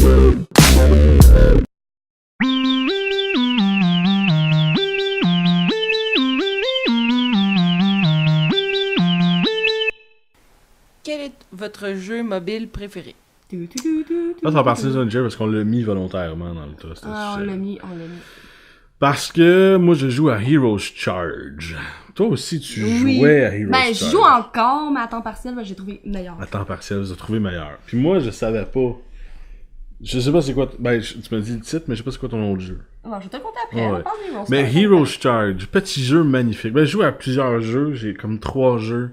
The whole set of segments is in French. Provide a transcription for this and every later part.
Quel est votre jeu mobile préféré? Là, ça va partir d'un jeu parce qu'on l'a mis volontairement dans le test. Ah, on l'a mis. Parce que moi, je joue à Heroes Charge. Toi aussi, tu jouais à Heroes Charge. Je joue encore, mais à temps partiel, j'ai trouvé meilleur. À temps partiel, vous avez trouvé meilleur. Puis moi, je savais pas. Je sais pas c'est quoi. Tu m'as dit le titre, mais je sais pas c'est quoi ton autre jeu. Bon, je vais te le compter après. Ouais. On parle de Heroes Mais Charge. Heroes Charge, petit jeu magnifique. Je joue à plusieurs jeux. J'ai comme 3 jeux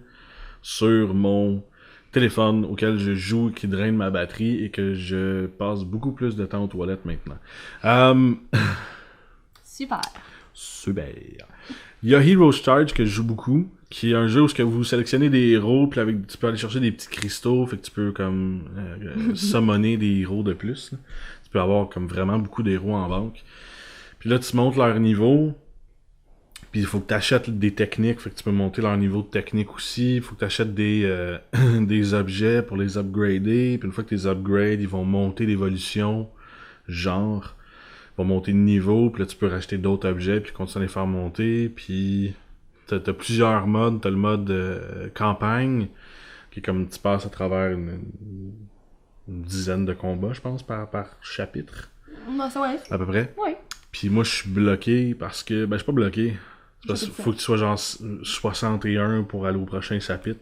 sur mon téléphone auquel je joue, qui draine ma batterie et que je passe beaucoup plus de temps aux toilettes maintenant. Super. Super. Il y a Heroes Charge que je joue beaucoup, qui est un jeu où vous sélectionnez des héros, puis tu peux aller chercher des petits cristaux, fait que tu peux comme summoner des héros de plus. Là. Tu peux avoir comme vraiment beaucoup d'héros en banque. Puis là, tu montes leur niveau, puis il faut que tu achètes des techniques, fait que tu peux monter leur niveau de technique aussi. Il faut que tu achètes des objets pour les upgrader, puis une fois que tu les upgrades, ils vont monter l'évolution, genre... Ils vont monter de niveau, puis là tu peux racheter d'autres objets, puis continuer à les faire monter, puis t'as plusieurs modes. T'as le mode campagne, qui est comme tu passes à travers une dizaine de combats, je pense, par chapitre. Non, ça ouais. À peu près. Oui. Puis moi je suis bloqué parce que... je suis pas bloqué. Parce qu'il faut que tu sois genre 61 pour aller au prochain chapitre.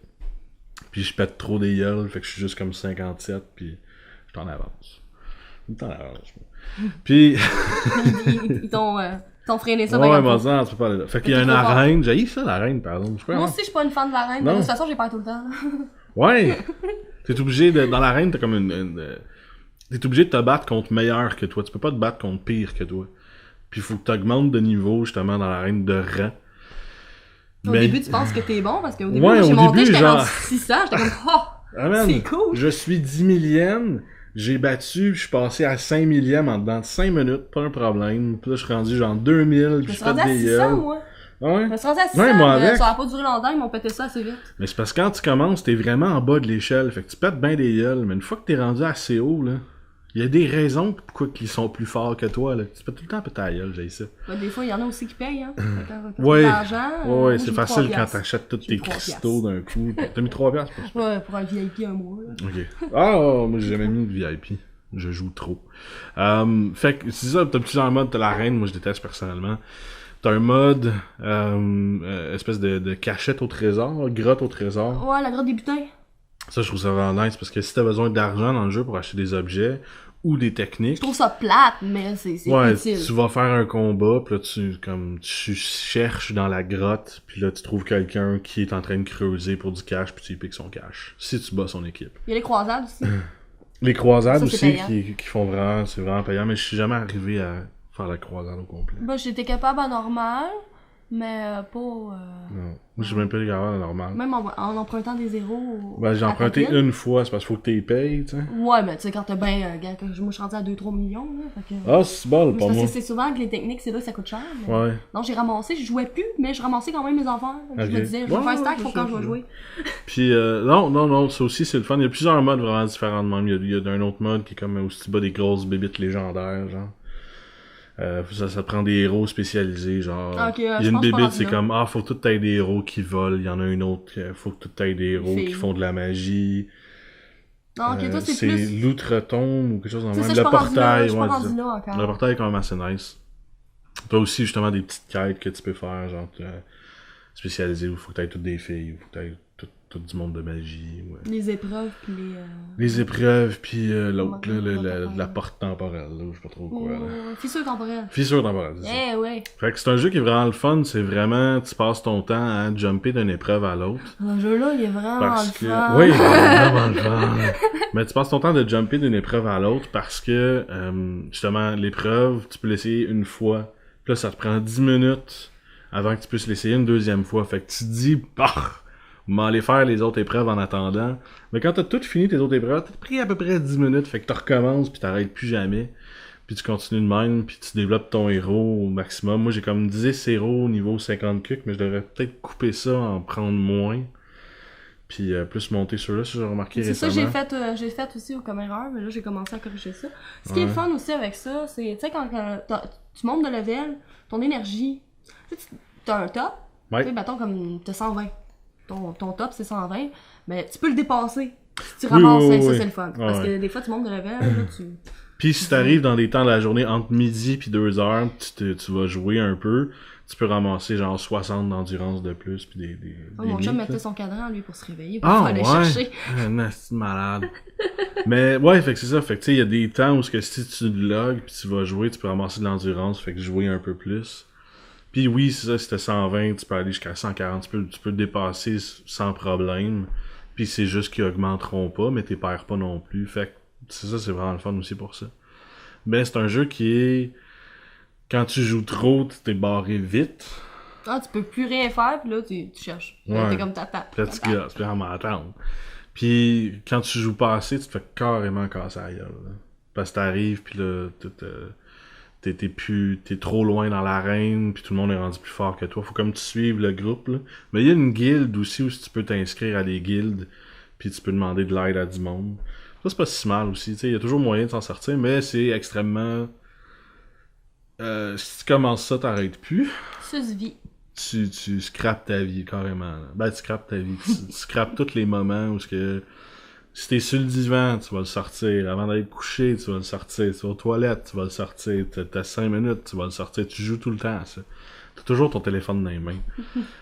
Puis je pète trop des gueules, fait que je suis juste comme 57, puis je t'en avance. Puis... Ils t'ont freiné ça. Ouais, mais ça, tu peux pas aller là. Fait qu'il y a une arène. J'ai ça, l'arène, pardon. Moi aussi, je suis pas une fan de l'arène. Mais de toute façon, j'ai peur tout le temps. Ouais! T'es obligé de... Dans l'arène, t'as comme t'es obligé de te battre contre meilleur que toi. Tu peux pas te battre contre pire que toi. Puis il faut que t'augmentes de niveau, justement, dans l'arène de rang. Au début, tu penses que t'es bon, parce qu'au début, ouais, j'ai monté, j'étais genre... rendu 600, j'étais comme, c'est cool! Je suis 10 millième, j'ai battu, je suis passé à 5 millième en dedans de 5 minutes, pas un problème. Puis là, je suis rendu genre 2000, puis je fais des gueules. Je me suis rendu à 600, moi. Ouais? Je me suis rendu à 600, ouais, moi avec. Ça a pas duré longtemps, ils m'ont pété ça assez vite. Mais c'est parce que quand tu commences, t'es vraiment en bas de l'échelle, fait que tu pètes bien des gueules, mais une fois que t'es rendu assez haut, là, il y a des raisons pourquoi ils sont plus forts que toi, là. Tu peux tout le temps péter ta gueule, j'ai ça. Des fois, il y en a aussi qui payent, hein. Ouais, c'est facile quand t'achètes tous tes cristaux d'un coup. T'as mis 3 piastres pour ça? Ouais, pour un VIP un mois, là. Ok. Moi j'ai jamais mis de VIP. Je joue trop. Fait que c'est ça, t'as plusieurs modes, t'as l'arène, moi je déteste personnellement. T'as un mode espèce de cachette au trésor, grotte au trésor. Ouais, la grotte des butins. Ça, je trouve ça vraiment nice parce que si t'as besoin d'argent dans le jeu pour acheter des objets ou des techniques... Je trouve ça plate, mais c'est utile. Tu vas faire un combat, puis là, tu cherches dans la grotte, puis là, tu trouves quelqu'un qui est en train de creuser pour du cash, puis tu lui piques son cash. Si tu bats son équipe. Il y a les croisades aussi. Les croisades ça, aussi qui font vraiment... C'est vraiment payant, mais je suis jamais arrivé à faire la croisade au complet. J'étais capable à normal, mais pas... Non. Moi, je suis même pas capable à normal. Même en empruntant des zéros... j'ai emprunté une fois, c'est parce qu'il faut que tu les payes, tu sais. Ouais, mais tu sais, quand t'as moi, je suis rendu à 2-3 millions, là, fait que... Ah, c'est bon, pas moi. Parce que c'est souvent que les techniques, c'est là que ça coûte cher. Mais... Ouais. Non, j'ai ramassé, je jouais plus, mais je ramassais quand même mes affaires. Je me disais, je vais faire un stack pour quand je vais jouer. Puis, non, ça aussi, c'est le fun. Il y a plusieurs modes vraiment différents de même. Il y a un autre mode qui est comme aussi tu bats des grosses bébites légendaires, genre. Ça prend des héros spécialisés, genre. Okay, il y a une bébite, c'est comme, faut que tout t'aies des héros qui volent. Il y en a une autre, faut que tout t'aies des héros qui font de la magie. Non, ok, toi, c'est plus... l'outre-tombe ou quelque chose dans le même. Le portail, le portail est quand même assez nice. T'as aussi, justement, des petites quêtes que tu peux faire, genre, spécialisées où il faut que t'aies toutes des filles, où il faut que t'aies tout du monde de magie. Ouais. Les épreuves, puis les épreuves, puis l'autre, là, la porte temporelle, là, je sais pas trop quoi. Fissure temporelle. Fissure temporelle, c'est ça. Ouais. Fait que c'est un jeu qui est vraiment le fun, c'est vraiment, tu passes ton temps à jumper d'une épreuve à l'autre. Ce jeu-là, il est vraiment le fun. Oui, il est vraiment le fun. Mais tu passes ton temps de jumper d'une épreuve à l'autre parce que, justement, l'épreuve, tu peux l'essayer une fois. Puis là, ça te prend 10 minutes avant que tu puisses l'essayer une deuxième fois. Fait que tu te dis, aller faire les autres épreuves en attendant. Mais quand t'as tout fini tes autres épreuves, t'as pris à peu près 10 minutes, fait que tu recommences puis t'arrêtes plus jamais. Puis tu continues de même, puis tu développes ton héros au maximum. Moi j'ai comme 10 héros au niveau 50 cucs, mais je devrais peut-être couper ça, en prendre moins. Puis plus monter ceux-là, ça j'ai remarqué récemment. C'est ça j'ai fait aussi comme erreur, mais là j'ai commencé à corriger ça. Ce qui est fun aussi avec ça, c'est, tu sais, quand tu montes de level, ton énergie, tu sais, t'as un top, tu sais, mettons comme t'as 120. Ton top c'est 120, mais tu peux le dépasser. Si tu ramasses, ça c'est le fun. Parce que des fois tu montes de level, là tu... Puis si t'arrives dans des temps de la journée entre midi puis 2h, tu vas jouer un peu, tu peux ramasser genre 60 d'endurance de plus puis des mon mythes, chum là. mettait son cadran lui pour se réveiller, pour aller chercher. C'est malade. Mais ouais, fait que c'est ça, fait que tu sais, il y a des temps où si tu logs puis tu vas jouer, tu peux ramasser de l'endurance, fait que jouer un peu plus. Puis oui, c'est ça, si t'as 120, tu peux aller jusqu'à 140, tu peux le dépasser sans problème. Puis c'est juste qu'ils augmenteront pas, mais t'es perds pas non plus. Fait que c'est ça, c'est vraiment le fun aussi pour ça. Mais c'est un jeu qui est... Quand tu joues trop, t'es barré vite. Ah, tu peux plus rien faire, puis là, tu cherches. Ouais. T'es comme t'attends. Puis là, tu gosses, puis là, on m'attend. Puis quand tu joues pas assez, tu te fais carrément casser la gueule. Là. Parce que t'arrives, puis là, t'es trop loin dans l'arène, puis tout le monde est rendu plus fort que toi. Faut comme tu suives le groupe, là. Mais il y a une guilde aussi où tu peux t'inscrire à des guildes, puis tu peux demander de l'aide à du monde. Ça, c'est pas si mal aussi, tu sais, il y a toujours moyen de s'en sortir, mais c'est extrêmement... si tu commences ça, t'arrêtes plus. Susvie. Tu scrapes ta vie, carrément. Là. Ben, tu scrapes ta vie. Tu scrapes tous les moments où si t'es sur le divan, tu vas le sortir. Avant d'aller te coucher, tu vas le sortir. Tu vas aux toilettes, tu vas le sortir. T'as 5 minutes, tu vas le sortir. Tu joues tout le temps, ça. T'as toujours ton téléphone dans les mains.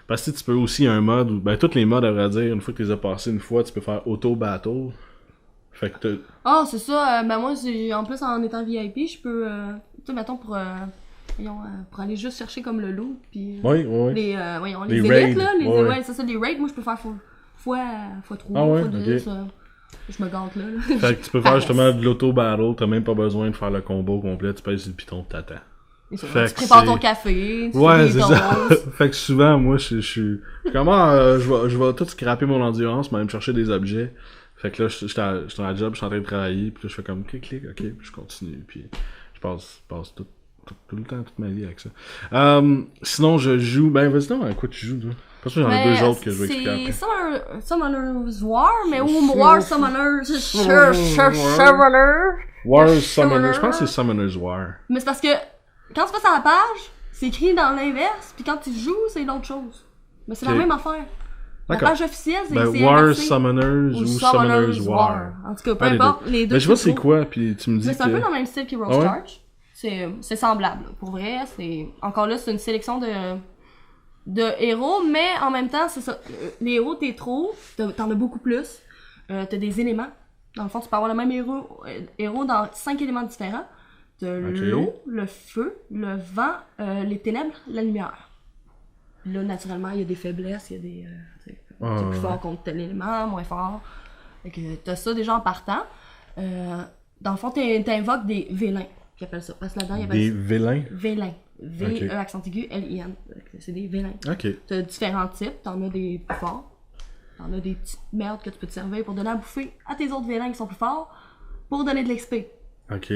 Parce que tu peux aussi un mode où... Ben, tous les modes, à vrai dire, une fois que tu les as passés une fois, tu peux faire auto-battle. Fait que t'as... Ah, c'est ça. Ben moi, en plus, en étant VIP, je peux... tu sais, mettons, pour aller juste chercher comme le loot, puis... Oui. Les Les élites, raids. là. Ouais. C'est ça, les raids. Moi, je peux faire fois 3, Ah ouais, fois 10. ok. Je me gante, là. Fait que tu peux faire justement de l'auto-battle. T'as même pas besoin de faire le combo complet. Tu pèses sur le piton, t'attends. Tu Fait que prépares c'est- ton café, tu Ouais, fais c'est des ça. toasts. Fait que souvent, moi, je suis... Comment je vais tout scraper mon endurance, mais aller me chercher des objets. Fait que là, je suis dans la job, je suis en train de travailler, puis là, je fais comme clic, ok, puis je continue, puis je passe tout le temps, toute ma vie avec ça. Sinon, je joue... Ben, vas-y donc, à quoi tu joues, toi? Parce que j'en ai deux autres que je vais expliquer après. C'est Summoner's War, mais War Summoner's... Summoner. War Summoner, je pense que c'est Summoner's War. Mais c'est parce que quand tu passes à la page, c'est écrit dans l'inverse, puis quand tu joues, c'est l'autre chose. Mais c'est Ok. la même affaire. La D'accord. page officielle, c'est Ben, c'est War inversé. Summoners ou Summoner's War. En tout cas, peu Ah, les importe, deux. les deux. Ben, je vois tu c'est trouves. quoi, puis tu me dis Mais c'est un que... peu dans le même style qu'Heroes Ah ouais? Charge. C'est semblable, là. Pour vrai. Encore là, c'est une sélection de héros, mais en même temps, c'est ça. Les héros, t'es trop, t'en as beaucoup plus. T'as des éléments. Dans le fond, tu peux avoir le même héros dans 5 éléments différents. T'as Ok. l'eau, le feu, le vent, les ténèbres, la lumière. Là, naturellement, il y a des faiblesses, il y a des... t'es plus fort contre tel élément, moins fort. Fait que t'as ça déjà en partant. Dans le fond, t'invoques des vélins, qu'ils appellent ça. Parce que là-dedans, il y avait Des vilains? vélins. V-E accent aigu, L-I-N. C'est des vélins. Ok. T'as différents types. T'en as des plus forts. T'en as des petites merdes que tu peux te servir pour donner à bouffer à tes autres vélins qui sont plus forts pour donner de l'XP. Ok.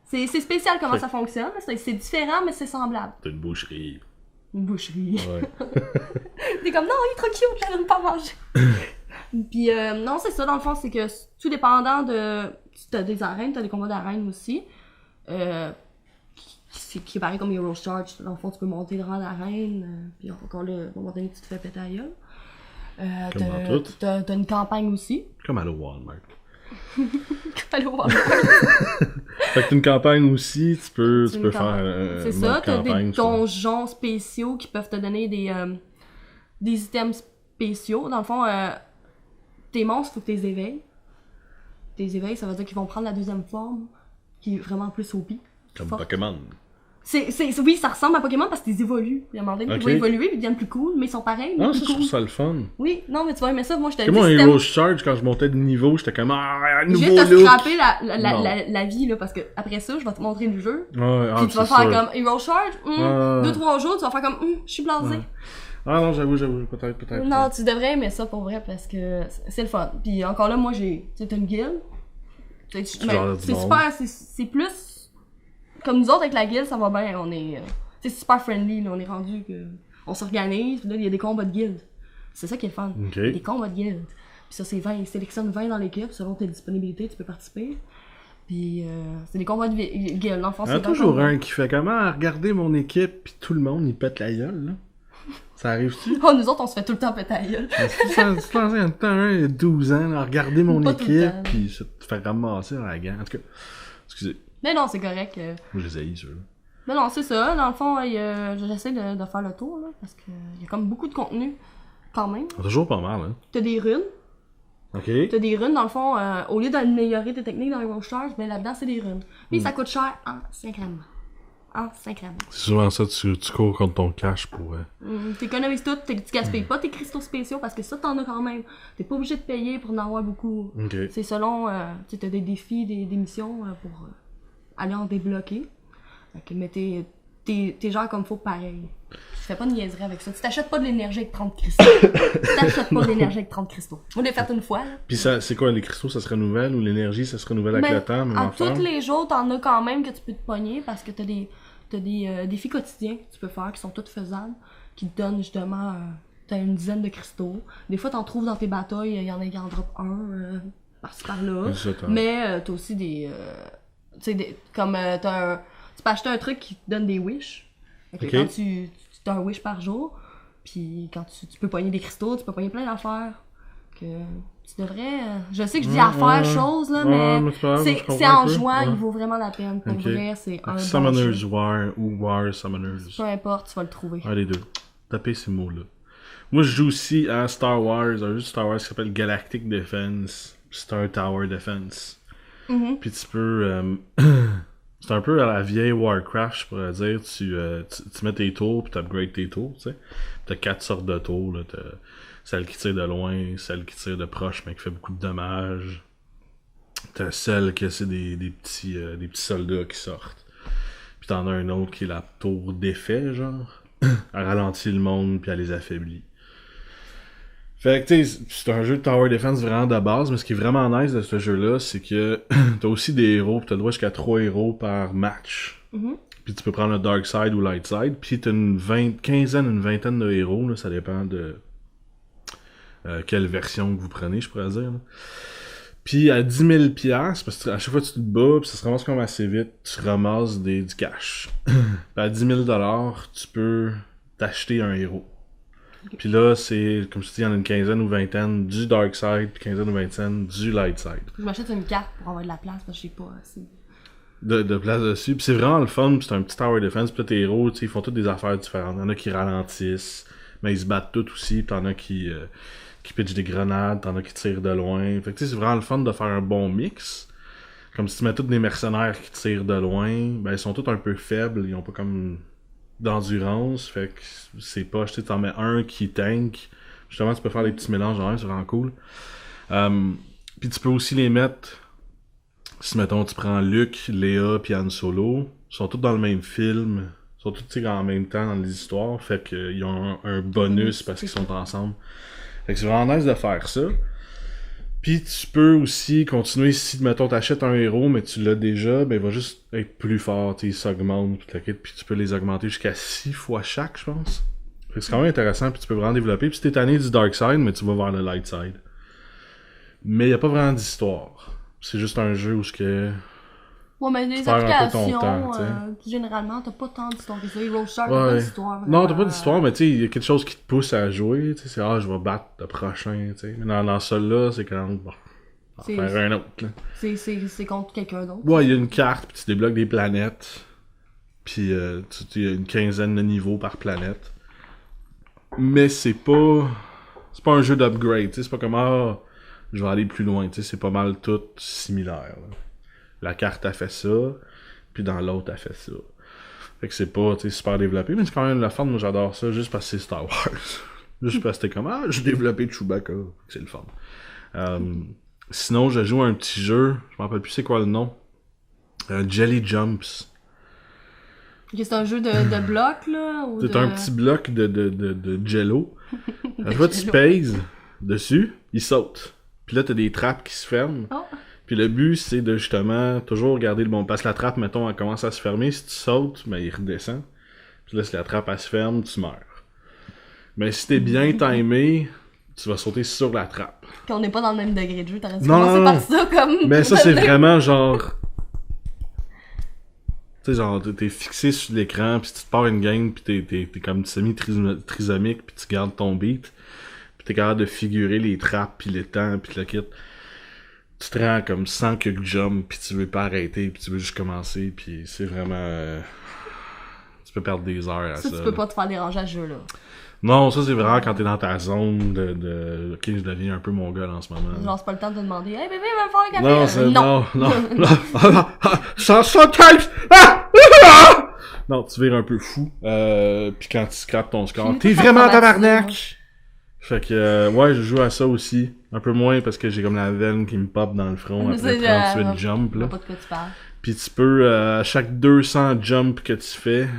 C'est spécial comment Fait- ça fonctionne. C'est différent, mais c'est semblable. T'as une boucherie. Une boucherie. Ouais. T'es comme, non, il est trop cute, je vais pas manger. Puis, non, c'est ça, dans le fond, c'est que tout dépendant de... T'as des arènes, t'as des combats d'arènes aussi. Qui est pareil comme Heroes Charge. Dans le fond, tu peux monter le rang d'arène. Puis encore là, à un moment donné, tu te fais péter la gueule. Comme dans tout. T'as une campagne aussi. Comme à la Walmart. Allô, Fait que t'as une campagne aussi, tu peux C'est une faire un C'est mode ça, t'as campagne, des ça. donjons spéciaux qui peuvent te donner des items spéciaux. Dans le fond, tes monstres, faut que tu les éveilles. Tes éveilles, ça veut dire qu'ils vont prendre la deuxième forme, qui est vraiment plus OP. Comme forte. Pokémon. Oui, ça ressemble à Pokémon parce qu'ils évoluent. Il y a un moment donné, Ok. ils vont évoluer et ils deviennent plus cool, mais ils sont pareils, mais Ah, plus ça, je trouve cool. ça le fun. Oui, non, mais tu vas aimer ça. Moi, je te Comme dis, moi, si Heroes Charge, quand je montais de niveau, j'étais comme, un nouveau je vais te look. scraper Non. la vie, là, parce que après ça, je vais te montrer le jeu. Ouais, Puis tu vas c'est faire sûr. comme Heroes Charge, 2-3 jours, tu vas faire comme, je suis blasé. Ouais. Ah non, j'avoue, peut-être. Non, tu devrais aimer ça pour vrai parce que c'est le fun. Puis encore là, moi, c'est une guilde. C'est genre du monde. super, c'est plus... Comme nous autres, avec la guilde, ça va bien, on est... c'est super friendly, là, on est rendu que... On s'organise, puis là, il y a des combats de guilde. C'est ça qui est le fun. Ok. Il y a des combats de guilde. Puis ça, c'est 20. Ils sélectionnent 20 dans l'équipe. Selon tes disponibilités, tu peux participer. Puis c'est des combats de gueule. L'enfant, c'est toujours un qui fait comment regarder mon équipe, puis tout le monde, il pète la gueule, là. Ça arrive-tu? Oh, nous autres, on se fait tout le temps péter la gueule. Tu lances un temps, il y a 12 ans, là, regarder mon équipe, puis ça te fait ramasser dans la gang. En tout cas, excusez. Mais non, c'est correct. Moi, je les haïs, ceux-là. Mais non, c'est ça. Dans le fond, j'essaie de faire le tour, là, parce qu'il y a comme beaucoup de contenu, quand même. Toujours pas mal, hein. T'as des runes. OK. T'as des runes, dans le fond, au lieu d'améliorer tes techniques dans Hero Stars, ben là-dedans, c'est des runes. Puis ça coûte cher en sacrément. C'est souvent ça, tu cours contre ton cash pour... T'économises tout, tu gaspilles pas tes cristaux spéciaux, parce que ça, t'en as quand même. T'es pas obligé de payer pour en avoir beaucoup. Okay. C'est selon, tu sais, t'as des défis, des missions pour aller en débloquer. Mais t'es genre comme faut pareil. Tu fais pas de niaiserie avec ça. Tu t'achètes pas de l'énergie avec 30 cristaux. Tu t'achètes pas de l'énergie avec 30 cristaux. Moi, je l'ai fait une fois. Là. Puis ça, c'est quoi, les cristaux, ça se renouvelle, ou l'énergie, ça se renouvelle avec le temps? En tous les jours, t'en as quand même que tu peux te pogner, parce que t'as des défis quotidiens que tu peux faire, qui sont tous faisables, qui te donnent justement, t'as une dizaine de cristaux. Des fois, t'en trouves dans tes batailles, il y en a qui en drop un, par-ci par-là. Mais t'as aussi des... tu sais, comme tu peux acheter un truc qui te donne des wish. Okay. Quand tu as un wish par jour, puis quand tu peux pogner des cristaux, tu peux pogner plein d'affaires. Que tu devrais... je sais que je dis à faire chose, là, mais c'est en jouant, il vaut vraiment la peine. Pour vrai, c'est un Summoners War ou War Summoners. Peu importe, tu vas le trouver. Ah, les deux. Tapez ces mots-là. Moi, je joue aussi à Star Wars, un jeu de Star Wars qui s'appelle Galactic Defense, Star Tower Defense. Puis tu peux... c'est un peu à la vieille Warcraft, je pourrais dire. Tu mets tes tours, puis tu upgrades tes tours, tu sais. T'as 4 sortes de tours, là. T'as celle qui tire de loin, celle qui tire de proche, mais qui fait beaucoup de dommages. T'as celle que c'est des petits soldats qui sortent. Puis t'en as un autre qui est la tour d'effet, genre. Elle ralentit le monde, puis elle les affaiblit. Fait que, tu sais, c'est un jeu de Tower Defense vraiment de base, mais ce qui est vraiment nice de ce jeu-là, c'est que t'as aussi des héros, pis t'as le droit jusqu'à 3 héros par match. Puis tu peux prendre le Dark Side ou Light Side, puis t'as une vingtaine de héros, là, ça dépend de quelle version que vous prenez, je pourrais dire. Là. Puis à 10 000 $, parce que à chaque fois que tu te bats, pis ça se ramasse comme assez vite, tu ramasses du cash. Puis à 10 000 $, tu peux t'acheter un héros. Puis là, c'est, comme je te dis, il y en a une quinzaine ou vingtaine du Dark Side, puis quinzaine ou vingtaine du Light Side. Je m'achète une carte pour avoir de la place, parce que je sais pas assez. De place dessus. Puis c'est vraiment le fun, puis c'est un petit Tower Defense, puis là, tes héros, tu sais, ils font toutes des affaires différentes. Il y en a qui ralentissent, mais ils se battent tous aussi, puis t'en as qui pitchent des grenades, t'en as qui tirent de loin. Fait que tu sais, c'est vraiment le fun de faire un bon mix. Comme si tu mets tous des mercenaires qui tirent de loin, ben ils sont tous un peu faibles, ils ont pas comme d'endurance, fait que c'est pas, tu sais, t'en mets un qui tank, justement tu peux faire des petits mélanges en un, c'est vraiment cool. Puis tu peux aussi les mettre, si mettons tu prends Luke, Léa puis Han Solo, ils sont tous dans le même film, ils sont tous en même temps dans les histoires, fait qu'ils ont un bonus parce qu'ils sont ensemble. Fait que c'est vraiment nice de faire ça. Puis tu peux aussi continuer, si mettons t'achètes un héros mais tu l'as déjà, ben il va juste être plus fort, il s'augmente, puis tu peux les augmenter jusqu'à 6 fois chaque, je pense. Fait que c'est quand même intéressant, puis tu peux vraiment développer. Puis si t'es tanné du Dark Side, mais tu vas vers le Light Side. Mais y a pas vraiment d'histoire. C'est juste un jeu où ouais, mais les applications, généralement, t'as pas tant d'histoire que ça. Hero Stars, t'as pas d'histoire. Vraiment. Non, t'as pas d'histoire, mais tu sais, il y a quelque chose qui te pousse à jouer. Tu sais, c'est je vais battre le prochain, tu sais. Mais dans celui-là, c'est quand bon, on va faire un autre, là. C'est contre quelqu'un d'autre. Ouais, il y a une carte, puis tu débloques des planètes. Puis il y a une quinzaine de niveaux par planète. Mais c'est pas un jeu d'upgrade, tu sais. C'est pas comme, je vais aller plus loin, tu sais. C'est pas mal tout similaire, là. La carte a fait ça, puis dans l'autre a fait ça. Fait que c'est pas super développé, mais c'est quand même la fun. Moi j'adore ça juste parce que c'est Star Wars. Juste parce que c'était comme j'ai développé Chewbacca. C'est le fun. Sinon, je joue à un petit jeu, je me rappelle plus c'est quoi le nom. Jelly Jumps. C'est un jeu de blocs là ou c'est un petit bloc de jello. À fois tu pèses dessus, il saute. Puis là t'as des trappes qui se ferment. Oh. Puis le but, c'est de justement toujours garder le bon. Parce que la trappe, mettons, elle commence à se fermer. Si tu sautes, ben, il redescend. Puis là, si la trappe, elle se ferme, tu meurs. Mais si t'es bien timé, tu vas sauter sur la trappe. Qu'on n'est pas dans le même degré de jeu, t'aurais dû Non, commencer non, par non. ça comme... Mais ça, c'est vraiment genre... Tu sais, genre, t'es fixé sur l'écran, pis tu te pars une game, pis t'es comme semi-trisomique, pis tu gardes ton beat. Pis t'es capable de figurer les trappes, pis les temps, pis le kit. Tu te rends comme sans que le jump, pis tu veux pas arrêter, pis tu veux juste commencer, pis c'est vraiment... Tu peux perdre des heures à ça. Ça, tu peux pas te faire déranger à ce jeu-là. Non, ça c'est vraiment quand t'es dans ta zone de... Ok, je deviens un peu mongol en ce moment. Genre, c'est pas le temps de te demander « Hey bébé, va me faire un café! » Non, c'est... Non! Sometimes... Non, tu vires un peu fou. Puis quand tu scrapes ton score, t'es vraiment tabarnak! Fait que, ouais, je joue à ça aussi. Un peu moins parce que j'ai comme la veine qui me pop dans le front après 38 jumps, là. Pas de quoi tu parles. Puis tu peux, à chaque 200 jumps que tu fais,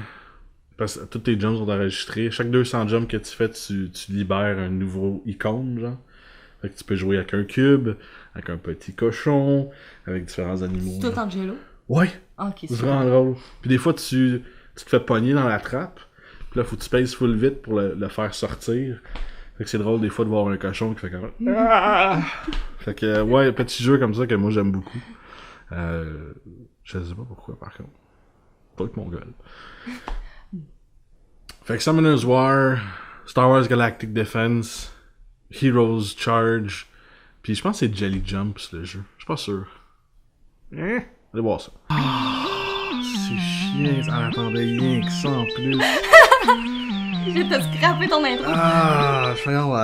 parce que tous tes jumps sont enregistrés, chaque 200 jumps que tu fais, tu libères un nouveau icône, genre. Fait que tu peux jouer avec un cube, avec un petit cochon, avec différents animaux. C'est tout Angelo? Ouais! Ok, C'est vraiment drôle. Puis des fois, tu te fais pogner dans la trappe, puis là, faut que tu pèses full vite pour le faire sortir. Fait que c'est drôle des fois de voir un cochon qui fait comme... Fait que, ouais, petit jeu comme ça que moi j'aime beaucoup. Je sais pas pourquoi, par contre. Pas que mon gueule. Fait que Summoner's War, Star Wars Galactic Defense, Heroes Charge, puis je pense que c'est Jelly Jumps le jeu. Je suis pas sûr. Allez voir ça. C'est chiant, ça attendait rien que ça en plus. Je vais te scraper ton intro. Je vais y avoir